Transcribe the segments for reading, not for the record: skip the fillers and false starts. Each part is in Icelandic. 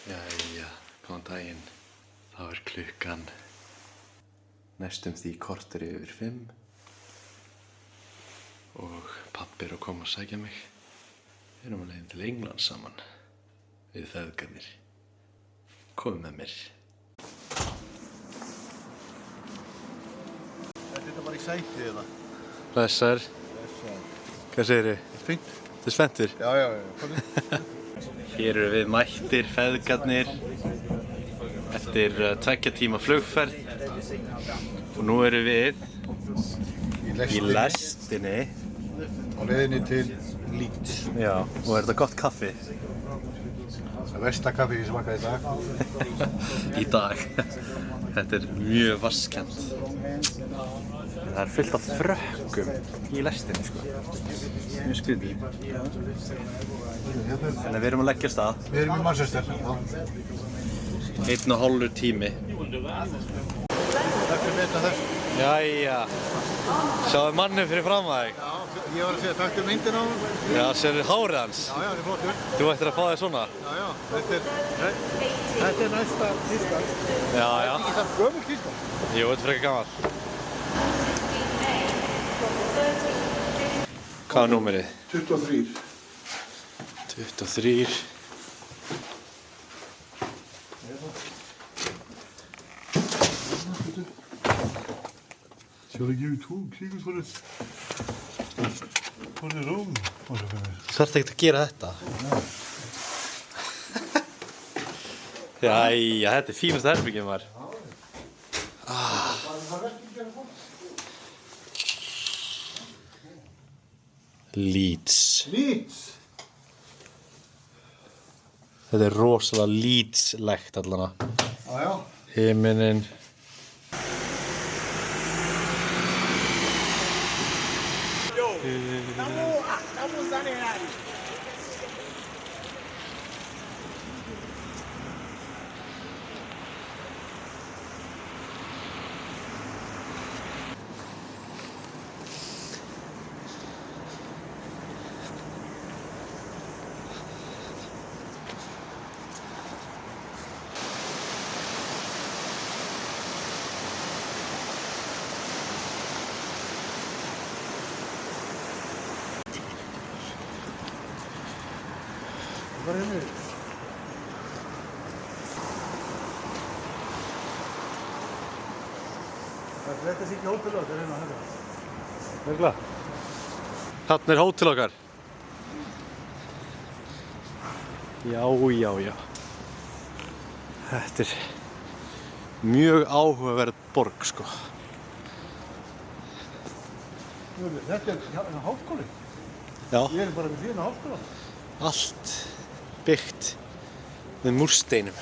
Jæja, góðan daginn. Þá klukkan næstum því korter yfir 5 og pabbi að koma að sækja mig. Við erum á leiðin til Englands saman við feðgarnir. Komið með mér. Er þetta bara í sætið eða? Blessaður. Hvað segirðu? Fínt. Þið er spenntir? Já. Hér eru við mættir feðgarnir eftir 2 tíma flugferð og nú eru við í lestinni Á leiðinni til Leeds. Já, og er þetta gott kaffi? Það er versta kaffi ég smakkaði í dag. Í dag. Þetta er mjög vasskent. Það er fullt af frökkum í lestinni, sko. Mjög skrítið. Þannig að við erum að leggja af stað. Við erum í Manchester. 1,5 tími. Takk fyrir þetta þessu. Jæja. Sjáðu manninn fyrir fram að þig. Já, ég var að segja takk fyrir myndin á hann. Já, sérðu hárið hans. Já, það er flottur. Þú ættir að fá þig svona. Já, þetta er næsta tíska. Já. Ekki það gömul tíska. Jú, þetta er frekar gamall. Hvað er númerið? 23. 23. Shall I give you two keys for the room? Þú þarft ekkert að gera þetta. Jæja, þetta er fínasta herbergið maður. Leeds. Leeds! Þetta er rosalega Leeds-legt allana. Já. Himinninn. Hvað er henni? Þetta sé ekki hótel á, þetta er hérna að höfða. Nefnilega. Þarna er hótel okkar. Já. Þetta er mjög áhugaverð borg, sko. Þetta er háskóli. Já, Ég er bara við hliðina á háskóla. allt byggt með múrsteinum.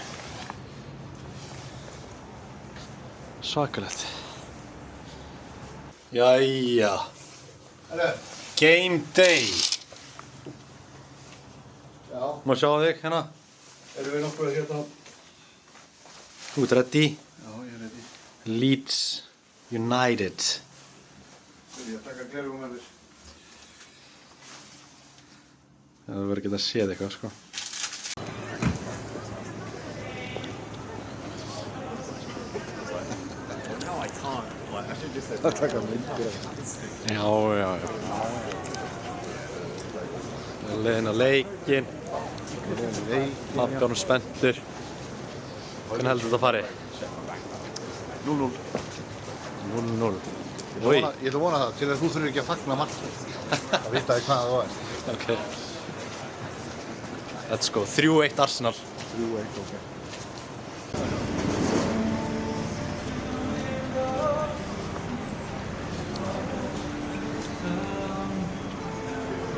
Svakalegt. Jæja. Game day. Já. Má sjá þig hérna? Erum við nokkuð hérna? Þú ert ready? Já, ég er ready. Leeds United. Ég að taka glerugum með þér. Það verður ekki að séð eitthvað, sko. Það taka myndir. Já. Það er leiðin á leikinn. Pabbi hann spenntur. Hvernig heldur þetta að fari? 0-0. 0-0. Ég ætla að vona það, til að þú þurfir ekki að fagna margt. Það vitaði hvað það var. Ok. Let's go. 3-1 Arsenal. 3-1, ok.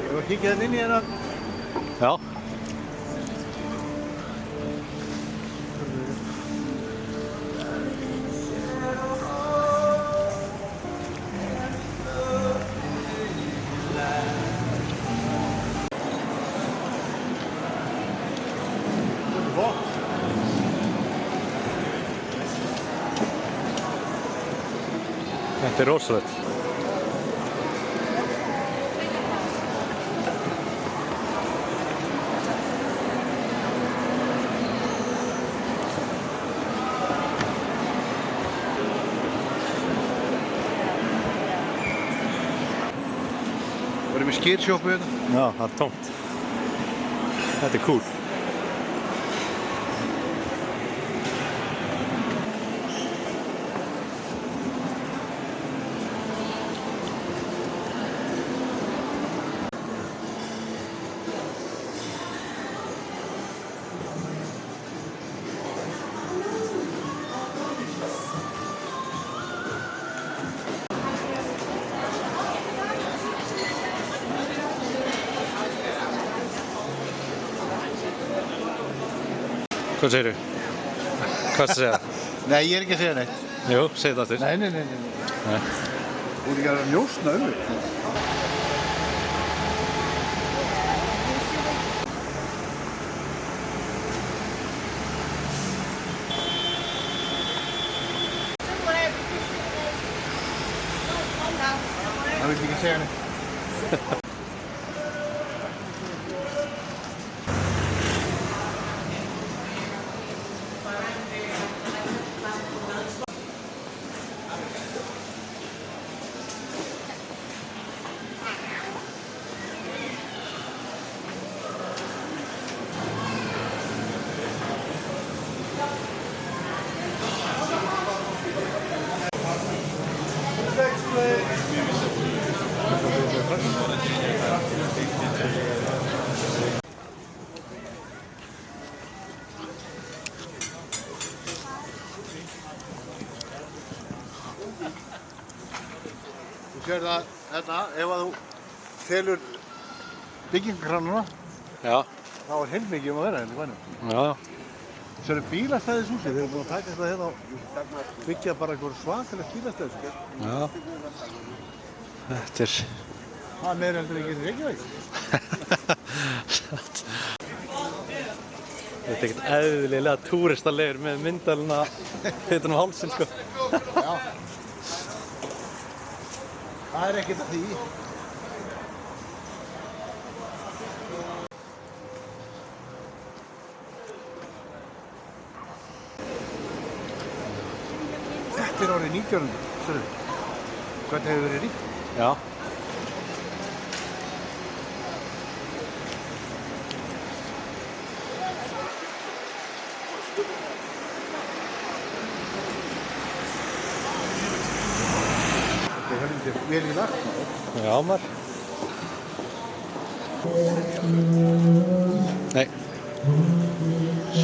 Ég var að kíkja hérna inn í hérna. Já. Þetta er rosalegt. með skýrsjópu hérna. Já, það er tómt. Þetta er cool. Hvað segirðu? Hvað ertu að segja? Nei, ég er ekki að segja neitt. Jú, segðu það aftur. Nei. Nei. Þú er ekki að njósna mig. Það vil ekki segja neitt. Þú sér það hérna, ef að þú telur byggingarkranuna, Já. þá er heilmikið að vera hérna í bænum. Já. Svo eru bílastæðishúsi, þeir eru búin að taka þetta hérna og byggja bara einhver svakalegt bílastæðishúsi. Já. Þetta er... Það er meira heldur ekki í Reykjavík. Þetta er ekkert eðlilega túristalegur með myndalina hitan hálsinn, sko. Já. Það er ekkert að því. Þetta er árið 1900, sérðu. Hvernig hefur verið ríkt? Já. Þetta er heldur vel í lagt. Já, maður. Nei.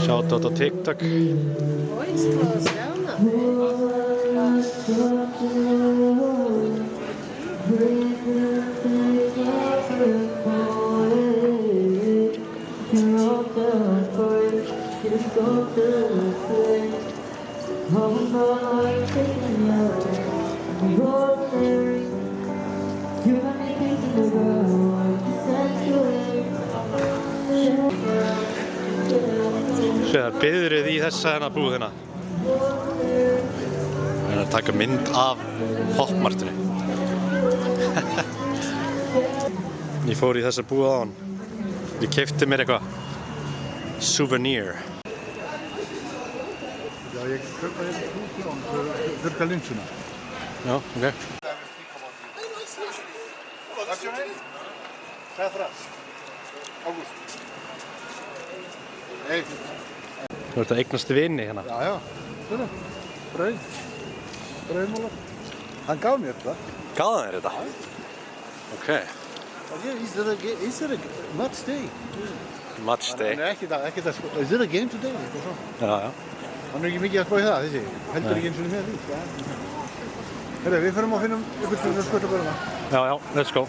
Shoutout á TikTok. Oj, strålstjärna. Svo það er biðrið í þessa hérna búðina. Það er að taka mynd af Popmartinu. Ég fór í þessa búð áðan. Ég keypti mér eitthvað souvenir. Já, ég köpa hérna 1000 krónur fyrir þurrka linsuna. Já, ok. What's your name? Petra. August. Hey. Þú ert að eignast vini hérna. Já, já. Svona. Brauð. Brauðmólar. Hann gaf mér þetta. Gaf hann þér þetta? Ok. Is there a match day? Match day. Nei, ekki það, sko. Is there a game today? Eitthvað svona. Já, já. Hann er ekki mikið að spá í það, þessi. Heldur ekki eins og með því. Herru, við förum að finna ykkur til að skvöta börna. Já, já, let's go.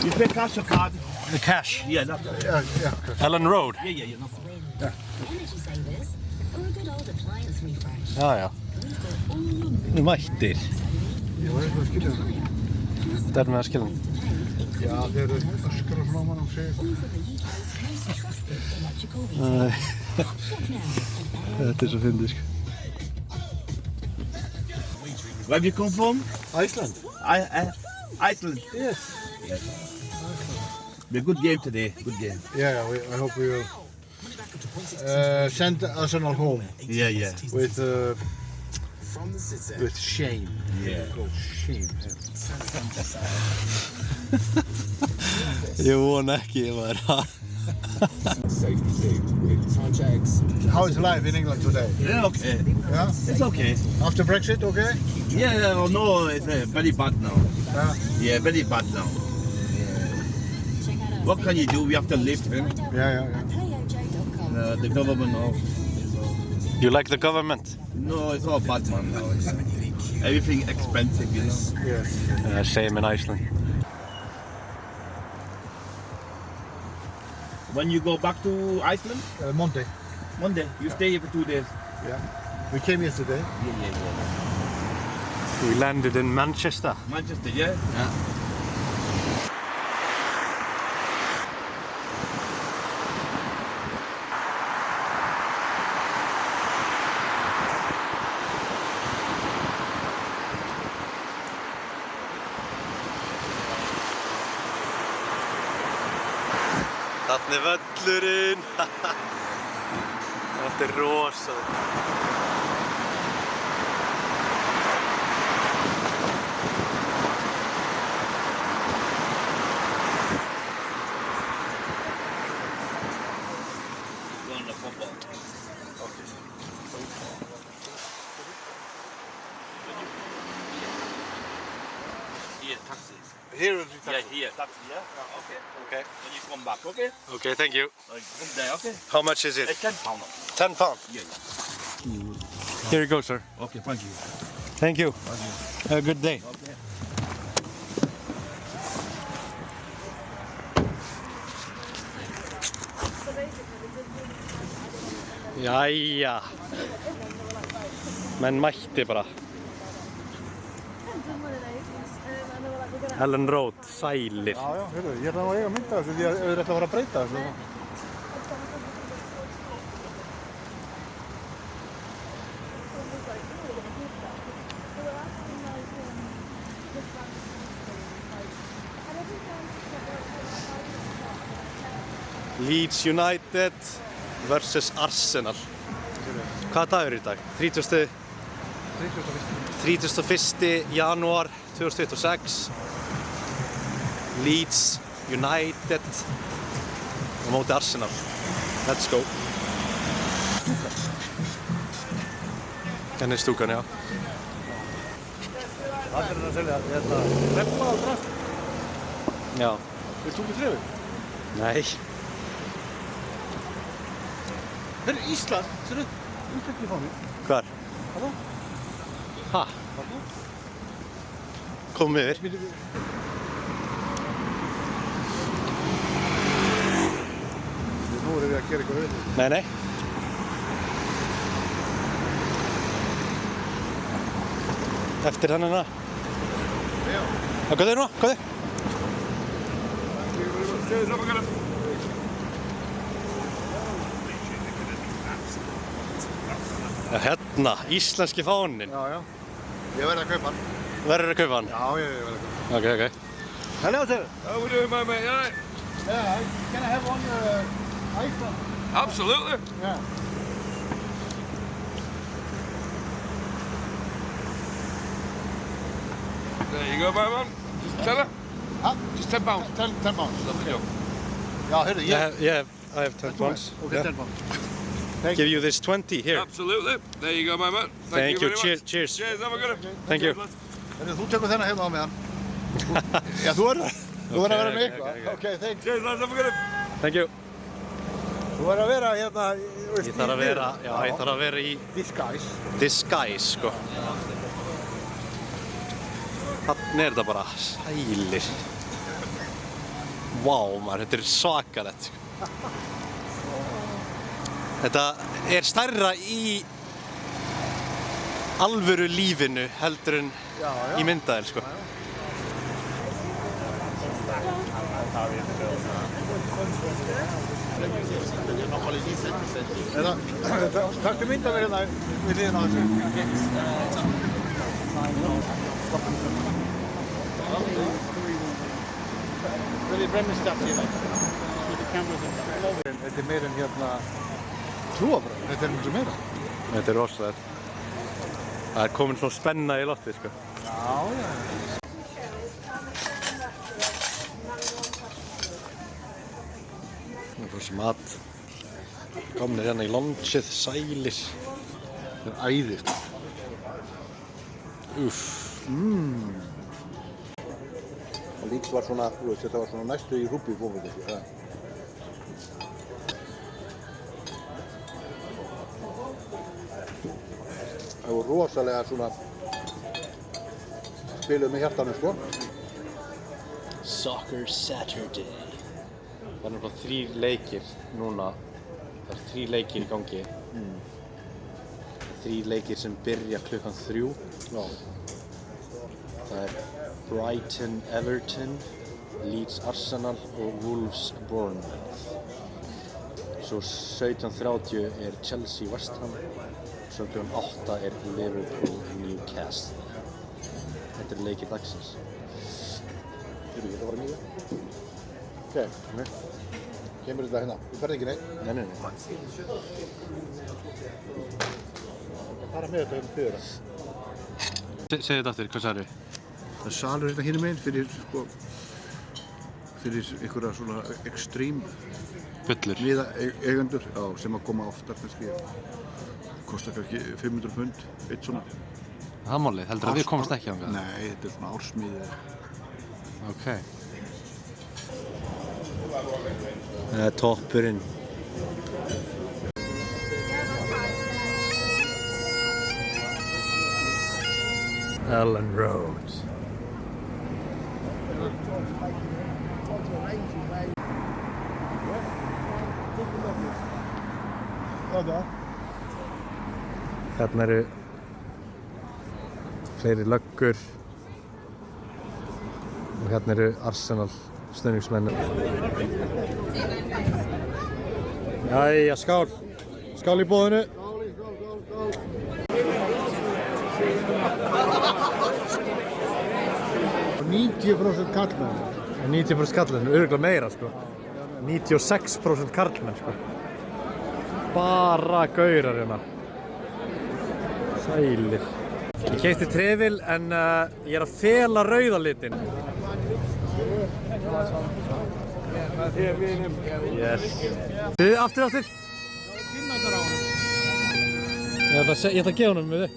You pay cash or card? The cash. Yeah, no. Já. Ellen Road. Yeah, no problem. Energy savers or a good old appliance refresh. Já, já. Þú mættir. Ég var eitthvað að skilja þetta. Þetta er með að skilja hann. Já, þeir eru öskar og svona á mann og segja. Easily UK's most trusted electrical retailer. Þetta svo fyndið, sko. Where have you come from? Iceland. Iceland. Yes. Be a good game today. Good game. Yeah, I hope we will send Arsenal home Yeah. with shame. Yeah. Shame. Ég vona ekki, ég var How is life in England today? Yeah, okay. Yeah. It's okay. After Brexit, okay? Yeah, no, it's very bad now. Yeah. Yeah, very bad now. What can you do? We have to live. Yeah. The government now. You like the government? No, it's all bad, man. Now. Everything expensive, you know. Yes. Same in Iceland. When you go back to Iceland, Monday. Monday, you stay here for 2 days. Yeah. We came yesterday. Yeah. We landed in Manchester. Manchester, yeah? Þarna völlurinn. Þetta rosa. Going to football. Here, taxi. Here is Yeah, here, taxi, yeah? Okay. Okay. Then you come back, okay? Okay, thank you. Come there, okay? How much is it? It's 10 pounds. £10. Yeah. Here you go, sir. Okay, thank you. Thank you. Have a good day. Okay. Jæja. Menn mætti bara. Ellen Road, sælir. Já, heyrðu, ég ætla nú að eiga að mynda þessu því að þau ætla að fara að breyta þessu. Leeds United vs Arsenal. Hvaða dagur er í dag? 31. janúar 2026. Leeds United á móti Arsenal. Let's go. Henni er stúkan, já. Það er að selja leppa og drast. Já. Vilt þú ekki trefið? Nei. Þetta er Ísland, sérðu, umfengið fá mig. Hvar? Halló? Ha? Halló? Komum yfir. Nú erum við að gera eitthvað við. Nei. Eftir hennina. Já. Hvað er nú? Hvað er? Ja, hérna, íslenski fáninn. Já. Ég verði að kaupa hann. Verður að kaupa hann? Já, ég verði að kaupa hann. Ok. Hello, sir. How we doing, my mate? Alright? Yeah, can I have one Iceland? Absolutely. Yeah. There you go, my man. Just tenner. Huh? Just £10. 10 pounds. Lovely job. Já, heyrðu, Yeah, I have 10 pounds. Okay, 10 pounds. Give you this 20 here. Absolutely. There you go, my man. Thank you. very Cheers. much. Cheers. Cheers, have a good one. Thank you. Cheers, lads. Heyrðu, þú tekur þennan hérna á meðan. Já, þú verður að vera með eitthvað. Okay, thank you. Cheers, lads, have a good one. Thank you. Þú verður að vera hérna í Ég þarf að vera, já, ég þarf að vera í disguise. disguise, sko. Þannig er þetta bara sælir. Vá, maður, þetta er svakalegt, sko. Þetta er stærra í alvöru lífinu heldur en í myndavél, sko. Taktu mynda mér hérna við liðina á þessu. Really bremsed stuff here. Þetta er meira en hérna trúarbröð, þetta er miklu meira. Þetta er rosalegt. Það er komin svona spenna í loftið, sko. Já. Það er bara mat. Komnir hérna í lunchið, sælir. Það er æðist. Uff. Það líkt var svona, þetta var svona næstu í rúbbi fófið þessu. Það var rosalega svona spiluð með hjartanum, sko. Soccer Saturday. Það er náttúrulega 3 leikir núna. Það er 3 leikir í gangi. 3 leikir sem byrja klukkan 3. Já. Það er Brighton Everton, Leeds Arsenal og Wolves Bournemouth. Svo 17:30 er Chelsea West Ham. Svo klukkan 8 er Liverpool Newcastle. Þetta er leikir dagsins. Þetta var mjög. Ok. Kemur þetta hérna? Þú ferð ekki neitt? Nei. Fara með þetta hérna fyrir það. Segðu þetta aftur, hvað sagðirðu? Það er salur hérna hinum meginn fyrir, sko, fyrir einhverja svona extreme Bullur. miðaeigendur, já, sem að koma oftar kannski. Kostar kannski 500 pund, eitt svona. Það er málið, heldur að við komast ekki þangað? Nei, þetta er svona ársmiði. Ok. Það er toppurinn. Ellen Road. Þarna eru fleiri löggur og hérna eru Arsenal stuðningsmenn. Jæja, skál! Skál í boðinu! 90% karlmenn. 90% karlmenn, örugglega meira sko. 96% karlmenn sko. Bara gaurar hérna. Sælir. Ég keypti trefil en ég er að fela rauða litinn. Yes. Þið, aftur. Ég ætla að gefa honum við þig.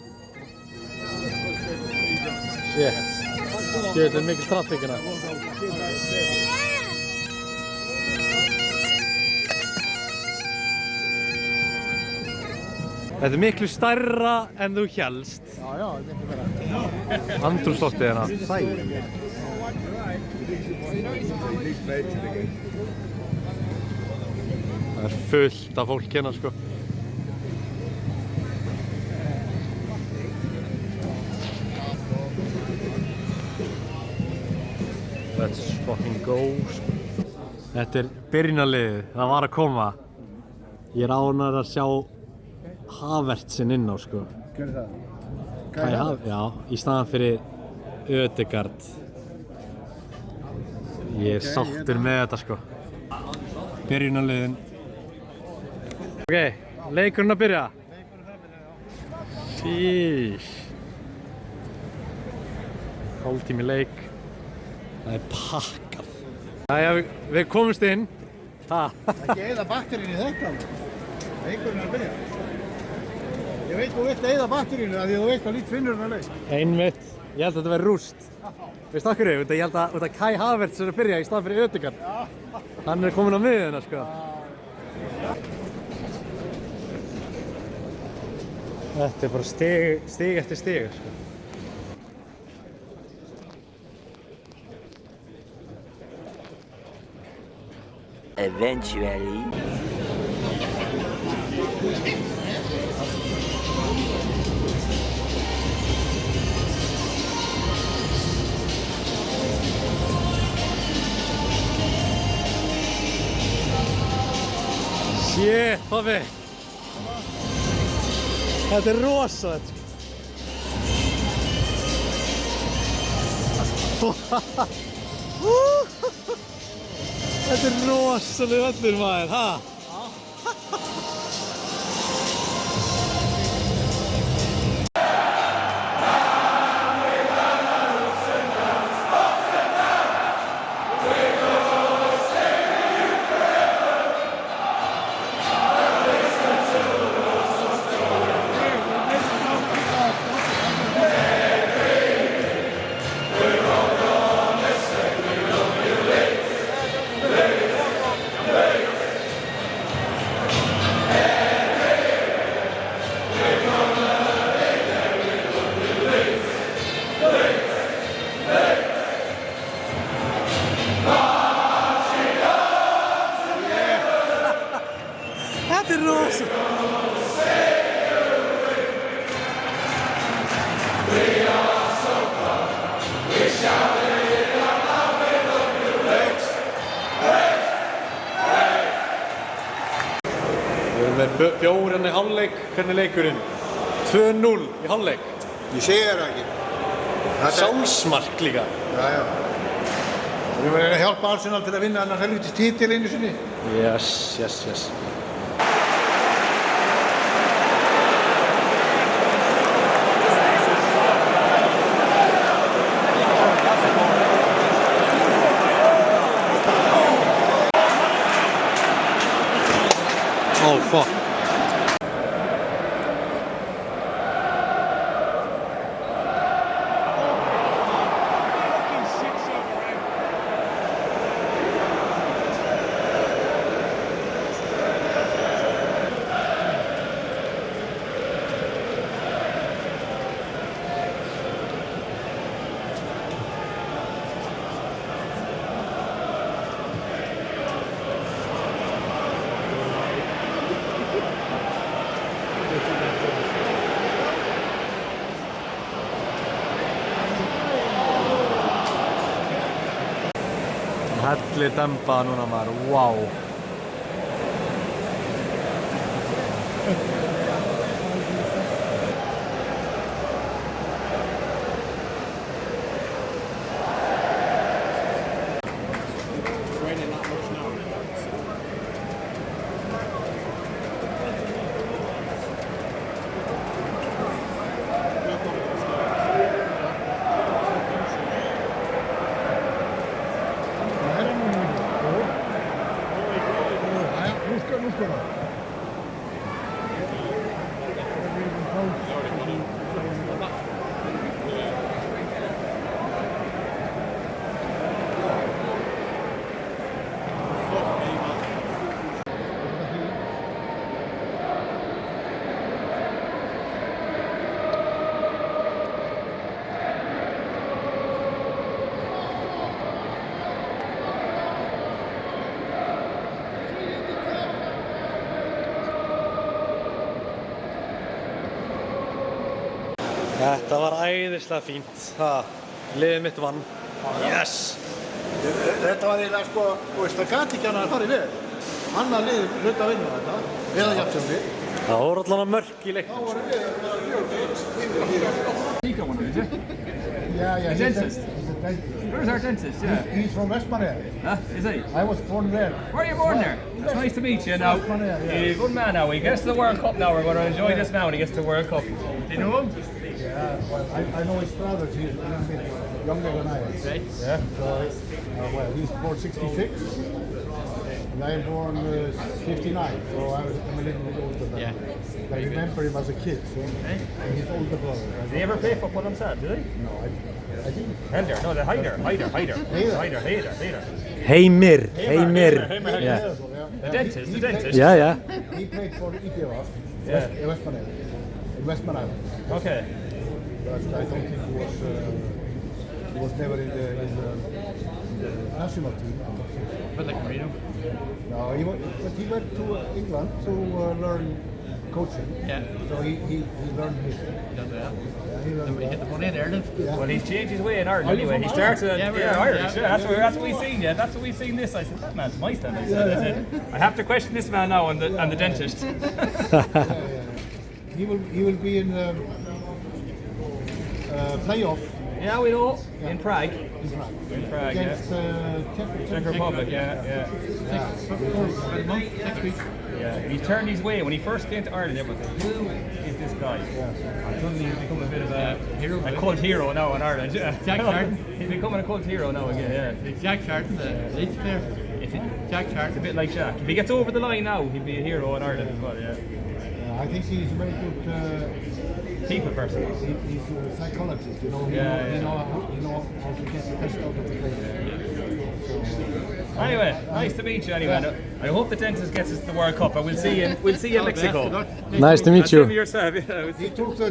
Shit. Þetta er mikil traffík hérna. Þetta er miklu stærra en þú hélst. Já, þetta er miklu meira. Andrúmsloftið hérna. Sæl. Það er fullt af fólk hérna sko. Let's fucking go. Þetta er byrjunarliðið, það var að koma. Ég er ánægður að sjá Havertzinn inn á sko. Hver er það? Kai Havertz? Já, í staðan fyrir Ødegaard. Ég er sáttur með þetta sko. Byrjunarliðin. Ok, leikurinn að byrja. Sheesh. Hálftími leik. Það er pakkað. Jæja, við komumst inn. Ekki eyða batterínu í þetta. Leikurinn er að byrja. Ég veit þú vilt eyða batterínu af því þú veist að lít finnur hann að leik. Einmitt. Ég held að þetta verði rúst. Veist af hverju? Ég held að Kai Havertz er að byrja í staðan fyrir Ødegaard. Hann er komin á miðjuna sko. Þetta er bara stig eftir stig sko. Eventually. Shit, pabbi. Þetta er rosalegt. Þetta er rosaleg völlur maður, ha? Þetta er rosa! Við erum með bjór hérna í hálfleik. Hvernig er leikurinn? 2-0 í hálfleik. Ég segi þér það ekki. Sjálfsmark líka. Já, já. Við verðum að hjálpa Arsenal til að vinna annars helvítist titil einu sinni. Yes. Oh, fuck. Helli dempa núna maður, wow. Þetta var æðislega fínt. Liðið mitt vann. Yes! Þetta var eiginlega sko, þú veist, það gat ekki hann að fara í veð. Annar lið hlut að vinna þetta, eða jafntefli. Það voru allan mörk í leiknum. Þá voru við að vera mjög Yeah, he's he's a dentist. Where's our dentist? Yeah. He's from Westmannair. Huh? Is he? I was born there. Where are you born there? It's nice to meet you now. Westmannair, yeah. You're a good man now. He gets to the World Cup now. We're going to enjoy this now when he gets to the World Cup. Do you know him? Yeah, well, I know his brother. He's a little bit younger than I am. Right. Yeah. So, well, he's born 66. And I am born 59, so I'm a little bit older than him. I remember him as a kid, so his older brother. Did he ever play football himself, did he? No, I didn't. Heider, no, the Heider. Heimir. Yeah. The dentist. Yeah. He played for Íbjöf, Yeah. Westman Island. Okay. But I don't think he was never in the national team. But like Marino. No, but he went to England to learn coaching. Yeah. So he learned his. He learned He hit the one in Ireland. Yeah. Well, he's changed his way in Ireland Are you anyway. from He started, Ireland? Irish. Yeah, that's what we seen. Yeah, that's what we seen this. I said, that man's my stand. I said, I have to question this man now and the dentist. He will be in playoff Yeah, we know. In Prague. in Prague against Czech Republic. Yeah. next week. Yeah, he turned his way. When he first came to Ireland, everyone said, who is this guy? And suddenly he's become a bit of a cult hero now in Ireland. Yeah. Jack Charlton. He's becoming a cult hero now again, yeah. Jack Charlton, the Leeds player. Jack It's a Charlton. bit like Jack. If he gets over the line now, he'd be a hero in Ireland as well, yeah. I think he's a very good People person. he's a psychologist. You know, he know how to get the best out of the player. Anyway, nice to meet you anyway. I hope the dentist gets us to the World Cup and we'll see you in Mexico. Nice to meet Same with you. yourself. Yeah. He took the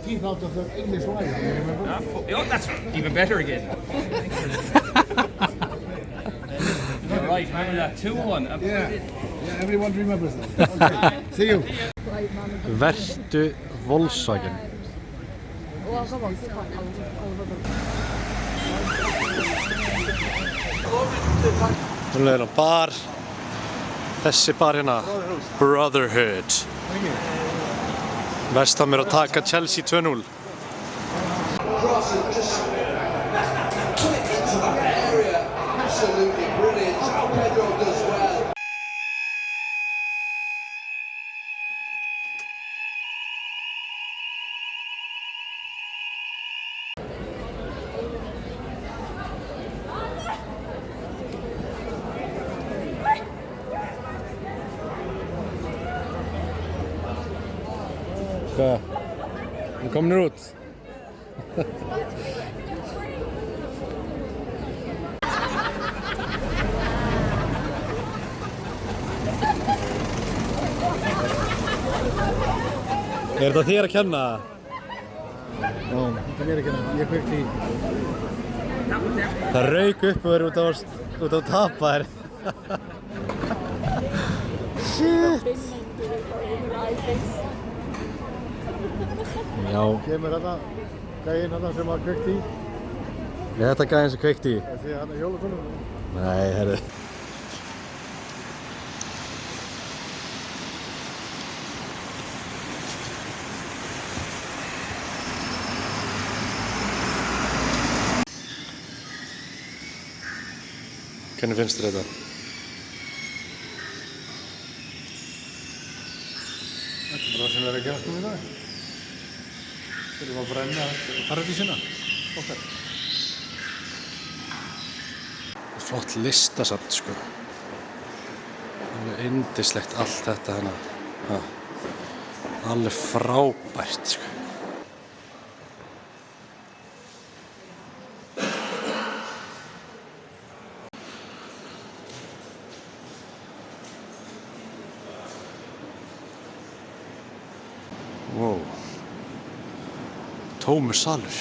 teeth out of the English wine. You remember? Oh, that's even better again. You're right, remember that 2-1. Yeah, everyone remembers that. Okay. See you. Vertu Volkswagen. Nú er hann bar. Þessi bar hérna. Brotherhood. West Ham er að taka Chelsea 2-0. Absolutely brilliant. How Pedro does well. Hvað? Við komnir út. Er þetta þér að kenna? Já, þetta er ekki nefn. Ég kveikti í. Það rauk upp og verið út á tapa þér. Shit! Já. Kemur þetta gæinn þetta sem var kveikt í. Er þetta gæðin sem kveikti í? Því hann er hjólatónum. Nei, herri. Hvernig finnst þér þetta? Þetta er bara það sem við erum að gerast í dag. Við erum að brenna paradísina okkar. Flott listasafn, sko. Alveg yndislegt allt þetta hérna. Ha. Alveg frábært, sko. Wow. Tómur salur.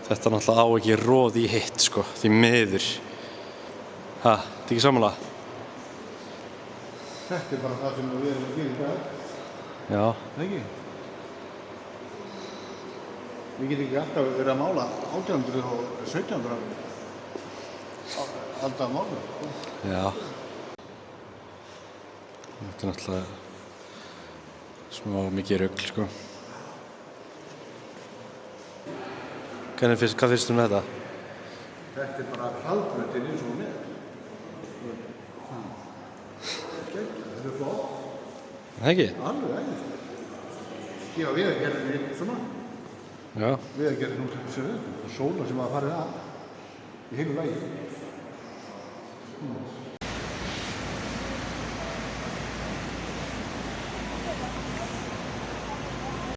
Þetta náttúrulega á ekki roð í hitt, sko, því miður. Ha, þetta ekki samanlega? Þetta er bara það sem við erum að gera í dag. Já. Það ekki? Við getum ekki alltaf verið að mála 1800 og 1700 alltaf mála. Já. Þetta er náttúrulega smá mikið rugl, sko. Hvað finnst með þetta? Þetta er bara hraðbrautin eins og hún er. Þetta er flott. Það ekki? Alveg æðislegt. Gefa Vegagerðinni svona. Já. Vegagerðin nú sem við. Og sóla sem að farið að í heilu lagi.